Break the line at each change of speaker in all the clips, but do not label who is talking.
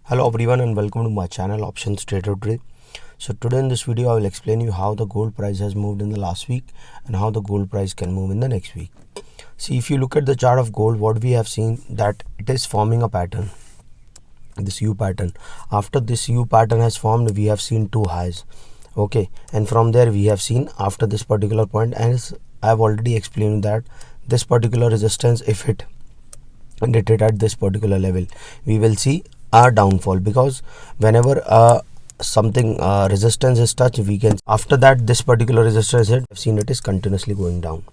Hello everyone and welcome to my channel OptionsTraderToday. So today in this video I will explain you how the gold price has moved in the last week and how the gold price can move in the next week. See, if you look at the chart of gold, what we have seen that it is forming a pattern, this U pattern. After this U pattern has formed, we have seen two highs. Okay, and from there we have seen after this particular point, as I have already explained that this particular resistance, if it hit at this particular level, we will see a downfall, because whenever something resistance is touched, we can after that this particular resistance hit, I've seen it is continuously going down.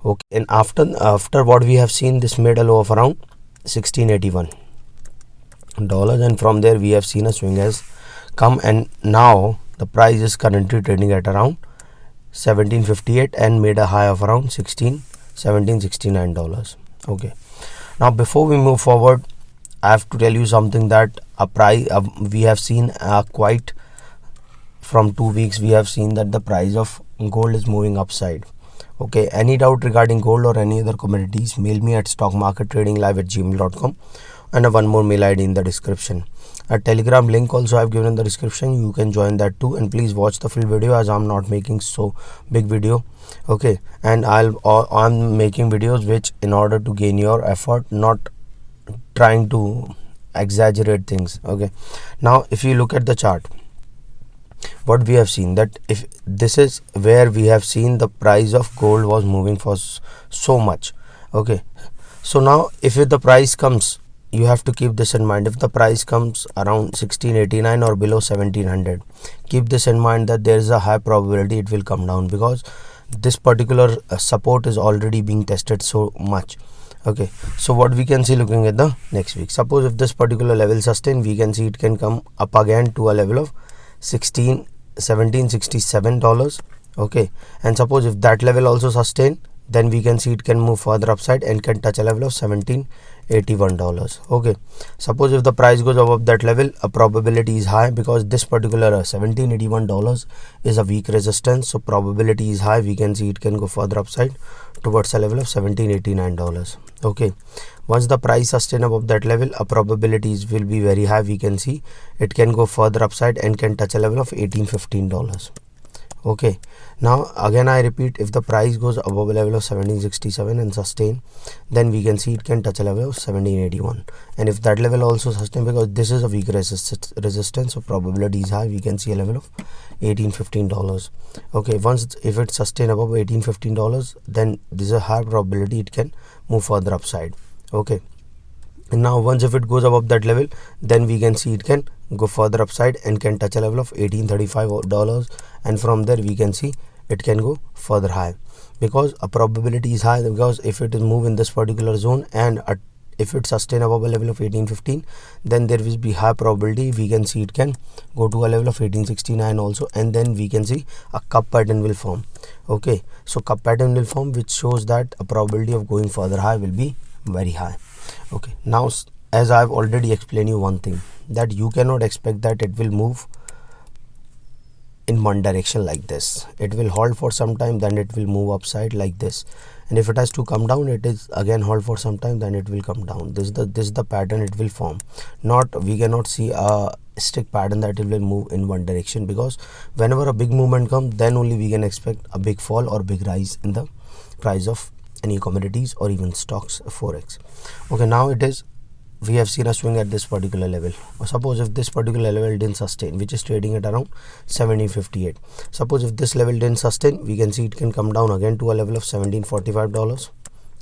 Okay, and after what we have seen, this made a low of around $1681, and from there we have seen a swing has come, and now the price is currently trading at around 1758 and made a high of around $69. Okay, now before we move forward, I have to tell you something, that a price we have seen quite from 2 weeks we have seen that the price of gold is moving upside. Okay, any doubt regarding gold or any other commodities, mail me at stockmarkettradinglive@gmail.com, and one more mail ID in the description. A telegram link also I have given in the description, you can join that too, and please watch the full video as I'm not making so big video. Okay, and I'm making videos which in order to gain your effort, not trying to exaggerate things. Okay, now if you look at the chart, what we have seen, that if this is where we have seen the price of gold was moving for so much. Okay, so now if the price comes, you have to keep this in mind. If the price comes around 1689 or below 1700, keep this in mind that there is a high probability it will come down, because this particular support is already being tested so much. Okay, so what we can see looking at the next week, suppose if this particular level sustain, we can see it can come up again to a level of $1767. Okay, and suppose if that level also sustain, then we can see it can move further upside and can touch a level of $1781. Okay, suppose if the price goes above that level, a probability is high, because this particular $1781 is a weak resistance, so probability is high, we can see it can go further upside towards a level of $1789. Okay, once the price sustain above that level, a probabilities will be very high, we can see it can go further upside and can touch a level of $1815. Okay, now again I repeat, if the price goes above a level of 1767 and sustain, then we can see it can touch a level of 1781, and if that level also sustain, because this is a weak resistance, so probability is high, we can see a level of $1815. Okay, once if it sustain above $1815, then this is a high probability it can move further upside. Okay, and now once if it goes above that level, then we can see it can go further upside and can touch a level of $1835, and from there we can see it can go further high, because a probability is high, because if it is move in this particular zone and if it sustain above a level of 1815, then there will be high probability we can see it can go to a level of 1869 also, and then we can see a cup pattern will form. Okay, so cup pattern will form, which shows that a probability of going further high will be very high. Okay, now as I have already explained you one thing, that you cannot expect that it will move in one direction like this. It will hold for some time, then it will move upside like this, and if it has to come down, it is again hold for some time, then it will come down. This is the pattern it will form. We cannot see a strict pattern that it will move in one direction, because whenever a big movement comes, then only we can expect a big fall or big rise in the price of any commodities or even stocks, forex. Okay, now we have seen a swing at this particular level. Suppose if this particular level didn't sustain, which is trading at around 1758, suppose if this level didn't sustain, we can see it can come down again to a level of $1745.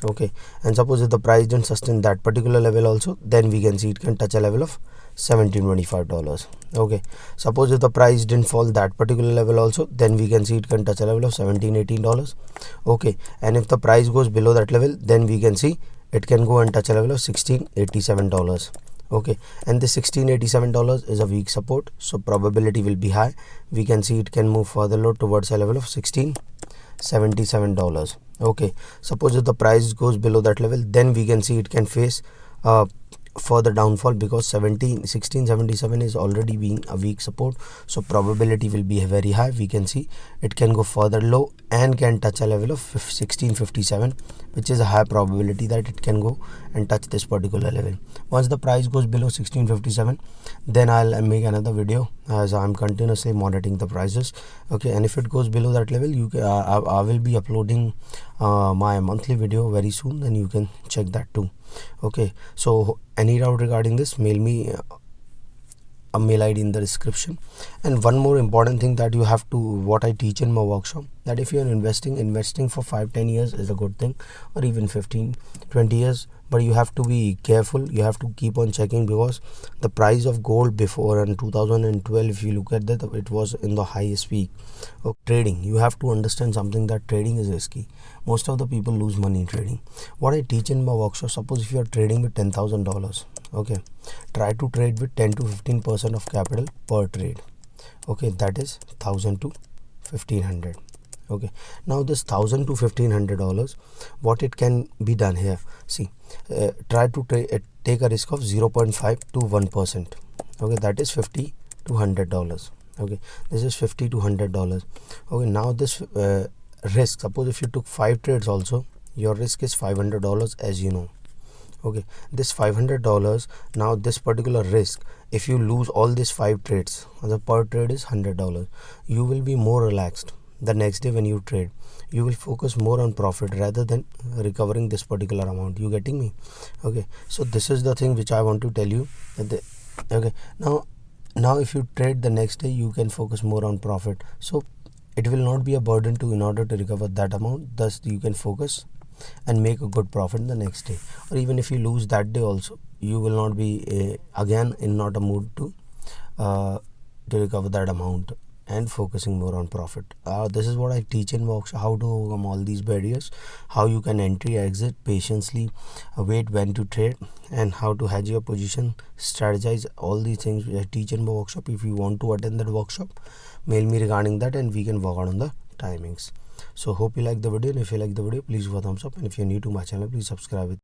Okay, and suppose if the price didn't sustain that particular level also, then we can see it can touch a level of $1725. Okay, suppose if the price didn't fall that particular level also, then we can see it can touch a level of $1718. Okay, and if the price goes below that level, then we can see it can go and touch a level of $1687. Okay, and this $1687 is a weak support, so probability will be high, we can see it can move further low towards a level of $1677. Okay, suppose if the price goes below that level, then we can see it can face further downfall, because 1677 is already being a weak support, so probability will be very high. We can see it can go further low and can touch a level of 1657, which is a high probability that it can go and touch this particular level. Once the price goes below 1657, then I'll make another video, as I'm continuously monitoring the prices. Okay, and if it goes below that level, I will be uploading my monthly video very soon, then you can check that too. Okay, so any doubt regarding this, mail me a mail ID in the description. And one more important thing that you have to, what I teach in my workshop, that if you are investing for 5-10 years is a good thing, or even 15-20 years, but you have to be careful. You have to keep on checking, because the price of gold before in 2012, if you look at that, it was in the highest peak of trading. You have to understand something, that trading is risky. Most of the people lose money in trading. What I teach in my workshop, suppose if you are trading with $10,000, okay, try to trade with 10 to 15% of capital per trade. Okay, that is 1,000 to 1,500. Okay, now this $1,000 to $1,500, what it can be done here, see, try to take a risk of 0.5 to 1%. Okay, that is $50 to $100. Okay, this is $50 to $100. Okay, now this risk, suppose if you took 5 trades also, your risk is $500, as you know. Okay, this $500, now this particular risk, if you lose all these 5 trades, the per trade is $100, you will be more relaxed. The next day when you trade, you will focus more on profit rather than recovering this particular amount. You getting me? Okay, so this is the thing which I want to tell you. Okay, now if you trade the next day, you can focus more on profit, so it will not be a burden to, in order to recover that amount. Thus you can focus and make a good profit the next day. Or even if you lose that day also, you will not be again in not a mood to recover that amount and focusing more on profit. This is what I teach in workshop, how to overcome all these barriers, how you can entry, exit, patiently wait when to trade, and how to hedge your position, strategize. All these things I teach in my workshop. If you want to attend that workshop, mail me regarding that, and we can work out on the timings. So hope you like the video, and if you like the video, please give a thumbs up, and if you're new to my channel, please subscribe it.